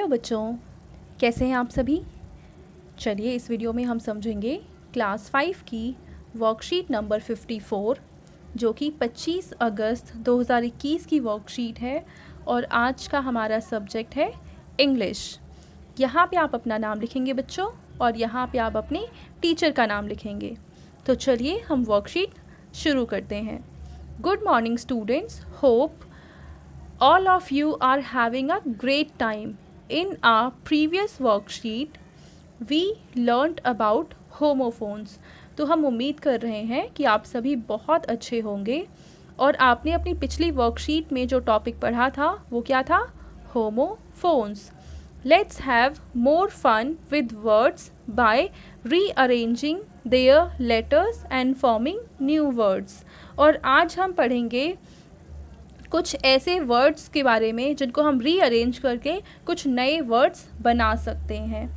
बच्चों, कैसे हैं आप सभी। चलिए इस वीडियो में हम समझेंगे क्लास 5 की वर्कशीट नंबर 54 जो कि 25 अगस्त 2021 की वर्कशीट है और आज का हमारा सब्जेक्ट है इंग्लिश। यहाँ पे आप अपना नाम लिखेंगे बच्चों और यहाँ पे आप अपने टीचर का नाम लिखेंगे। तो चलिए हम वर्कशीट शुरू करते हैं। Good morning students, hope all of you are having a great time. In our previous worksheet, we learnt about homophones. तो हम उम्मीद कर रहे हैं कि आप सभी बहुत अच्छे होंगे और आपने अपनी पिछली वर्कशीट में जो टॉपिक पढ़ा था वो क्या था? Homophones. Let's have more fun with words by rearranging their letters and forming new words. और आज हम पढ़ेंगे कुछ ऐसे वर्ड्स के बारे में जिनको हम रीअरेंज करके कुछ नए वर्ड्स बना सकते हैं।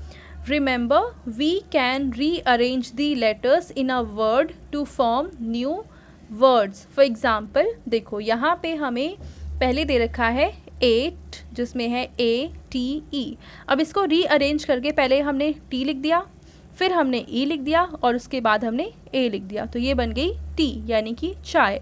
Remember, we can rearrange the letters in a word to form new words. For example देखो यहाँ पे हमें पहले दे रखा है 8 जिसमें है ATE। अब इसको रीअरेंज करके पहले हमने T लिख दिया, फिर हमने E लिख दिया और उसके बाद हमने A लिख दिया, तो ये बन गई टी यानी कि चाय।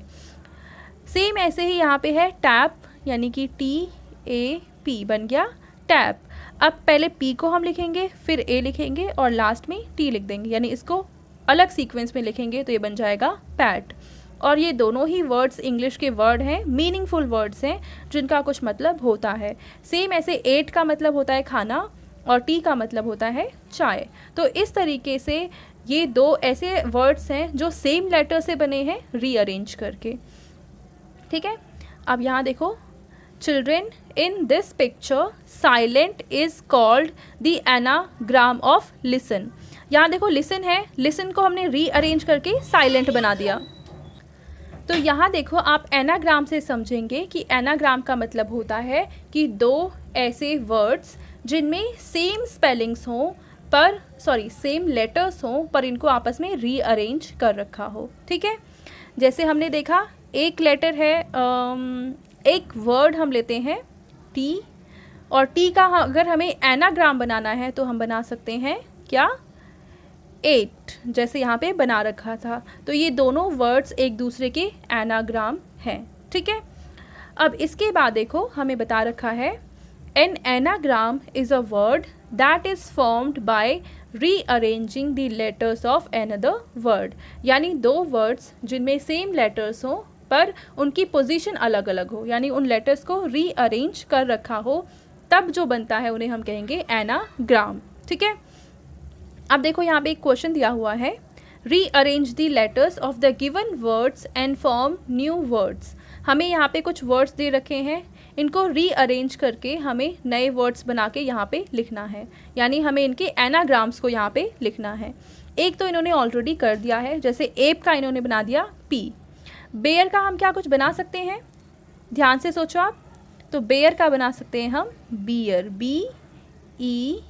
सेम ऐसे ही यहाँ पे है टैप यानी कि TAP बन गया टैप। अब पहले P को हम लिखेंगे, फिर A लिखेंगे और लास्ट में T लिख देंगे, यानी इसको अलग सीक्वेंस में लिखेंगे तो ये बन जाएगा पैट। और ये दोनों ही वर्ड्स इंग्लिश के वर्ड हैं, मीनिंगफुल वर्ड्स हैं जिनका कुछ मतलब होता है। सेम ऐसे 8 का मतलब होता है खाना और T का मतलब होता है चाय। तो इस तरीके से ये दो ऐसे वर्ड्स हैं जो सेम लेटर से बने हैं रीअरेंज करके। ठीक है, अब यहाँ देखो, children in this picture silent is called the anagram of listen. यहाँ देखो लिसन है, लिसन को हमने रीअरेंज करके साइलेंट बना दिया। तो यहाँ देखो आप एनाग्राम से समझेंगे कि एनाग्राम का मतलब होता है कि दो ऐसे वर्ड्स जिनमें सेम स्पेलिंग्स हों पर सेम लेटर्स हों पर इनको आपस में रीअरेंज कर रखा हो। ठीक है, जैसे हमने देखा एक लेटर है, एक वर्ड हम लेते हैं T और T का अगर हमें एनाग्राम बनाना है तो हम बना सकते हैं क्या? 8 जैसे यहाँ पे बना रखा था। तो ये दोनों वर्ड्स एक दूसरे के एनाग्राम हैं। ठीक है, अब इसके बाद देखो हमें बता रखा है an anagram is a word that is formed by rearranging the letters of another word. यानी दो वर्ड्स जिनमें सेम लेटर्स हों पर उनकी पोजीशन अलग अलग हो, यानी उन लेटर्स को रीअरेंज कर रखा हो, तब जो बनता है उन्हें हम कहेंगे एनाग्राम। ठीक है, अब देखो यहाँ पे एक क्वेश्चन दिया हुआ है, rearrange the letters of the given words and form new words. हमें यहाँ पे कुछ वर्ड्स दे रखे हैं, इनको रीअरेंज करके हमें नए वर्ड्स बना के यहाँ पे लिखना है, यानी हमें इनके एनाग्राम्स को यहाँ पे लिखना है। एक तो इन्होंने ऑलरेडी कर दिया है, जैसे एप का इन्होंने बना दिया P। बेयर का हम क्या कुछ बना सकते हैं? ध्यान से सोचो आप। तो बेयर का बना सकते हैं हम बियर, BEAR,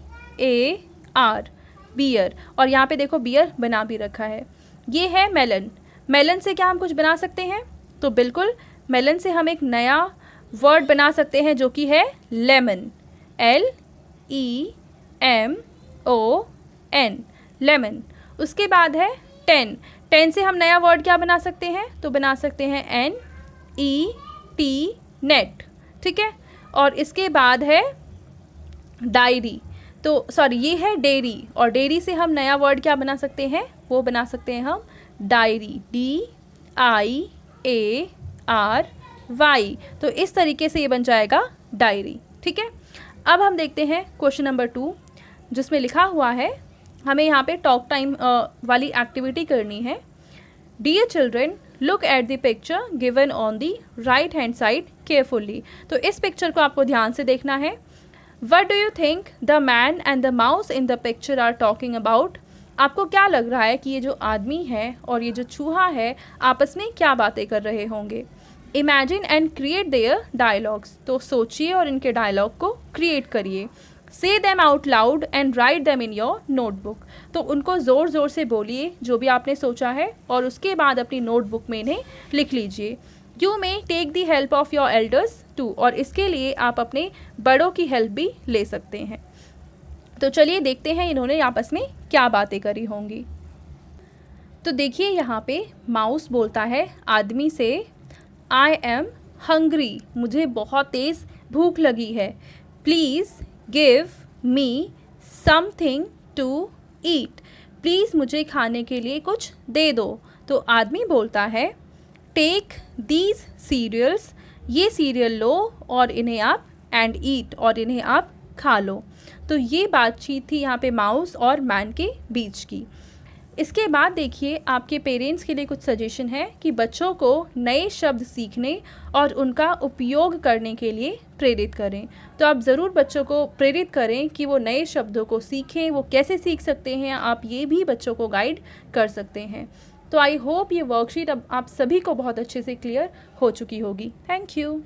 बियर। और यहाँ पे देखो बियर बना भी रखा है। ये है मेलन, मेलन से क्या हम कुछ बना सकते हैं? तो बिल्कुल मेलन से हम एक नया वर्ड बना सकते हैं जो कि है लेमन, LEMON, लेमन। उसके बाद है 10 से हम नया वर्ड क्या बना सकते हैं? तो बना सकते हैं NET, नेट। ठीक है, और इसके बाद है डायरी, तो ये है डेयरी, और डेयरी से हम नया वर्ड क्या बना सकते हैं? वो बना सकते हैं हम डायरी, DIARY। तो इस तरीके से ये बन जाएगा डायरी। ठीक है, अब हम देखते हैं क्वेश्चन नंबर 2 जिसमें लिखा हुआ है, हमें यहाँ पे टॉक टाइम वाली एक्टिविटी करनी है। Dear children, look at the picture given on the right hand side carefully. तो इस पिक्चर को आपको ध्यान से देखना है। What do you think the man and the mouse in the picture are talking about. आपको क्या लग रहा है कि ये जो आदमी है और ये जो चूहा है आपस में क्या बातें कर रहे होंगे? Imagine and create their dialogues. तो सोचिए और इनके डायलॉग को क्रिएट करिए। से them out loud and write them in your notebook. तो उनको ज़ोर ज़ोर से बोलिए जो भी आपने सोचा है और उसके बाद अपनी नोटबुक में इन्हें लिख लीजिए। You may take the help of your elders too, और इसके लिए आप अपने बड़ों की हेल्प भी ले सकते हैं। तो चलिए देखते हैं इन्होंने आपस में क्या बातें करी होंगी। तो देखिए यहाँ पे माउस बोलता है आदमी से, आई एम हंग्री, मुझे बहुत तेज़ भूख लगी है, please give me something to eat, please मुझे खाने के लिए कुछ दे दो। तो आदमी बोलता है, टेक दीज सीरियल्स, ये सीरियल लो और इन्हें आप एंड ईट, और इन्हें आप खा लो। तो ये बातचीत थी यहाँ पे माउस और मैन के बीच की। इसके बाद देखिए आपके पेरेंट्स के लिए कुछ सजेशन है कि बच्चों को नए शब्द सीखने और उनका उपयोग करने के लिए प्रेरित करें। तो आप ज़रूर बच्चों को प्रेरित करें कि वो नए शब्दों को सीखें। वो कैसे सीख सकते हैं, आप ये भी बच्चों को गाइड कर सकते हैं। तो आई होप ये वर्कशीट अब आप सभी को बहुत अच्छे से क्लियर हो चुकी होगी। Thank you.